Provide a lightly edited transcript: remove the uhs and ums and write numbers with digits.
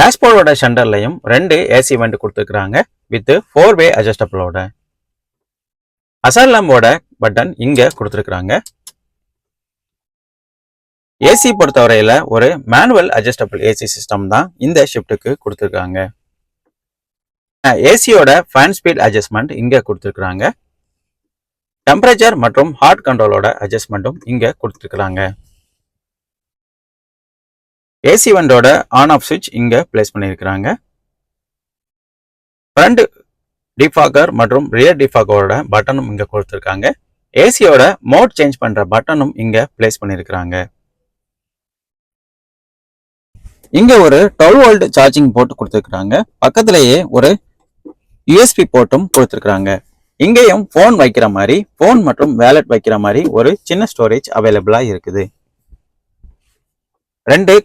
டேஷ்போர்டோட சென்டர்லையும் 2 AC went கொடுத்துருக்காங்க with 4-வே அட்ஜஸ்டபிளோட. Assault லேம்போட button இங்க கொடுத்துருக்காங்க. ஏசி பொறுத்தவரையில ஒரு மேனுவல் அட்ஜஸ்டபிள் ஏசி சிஸ்டம் தான் இந்த ஷிஃப்ட்டுக்கு கொடுத்துருக்காங்க. ஏசியோட ஃபேன் ஸ்பீட் அட்ஜஸ்ட்மெண்ட் இங்க கொடுத்துருக்காங்க. டெம்பரேச்சர் மற்றும் ஹாட் கண்ட்ரோலோட அட்ஜஸ்ட்மெண்ட்டும் இங்க கொடுத்துருக்காங்க. ஏசி வெண்டோட ஆன் ஆஃப் சுவிட்ச் இங்க பிளேஸ் பண்ணியிருக்கிறாங்க. ஃப்ரண்ட் டிஃபாகர் மற்றும் ரியர் டிஃபாகரோட பட்டனும் இங்க கொடுத்துருக்காங்க. ஏசியோட மோட் சேஞ்ச் பண்ற பட்டனும் இங்க பிளேஸ் பண்ணியிருக்கிறாங்க. இங்க ஒரு 12 வோல்ட் சார்ஜிங் போர்ட் கொடுத்துருக்காங்க. பக்கத்திலேயே ஒரு யூஎஸ்பி போர்ட்டும் கொடுத்துருக்காங்க. இங்கேயும் போன் வைக்கிற மாதிரி, போன் மற்றும் வேலட் வைக்கிற மாதிரி ஒரு சின்ன ஸ்டோரேஜ் அவைலபிளா இருக்குது. 2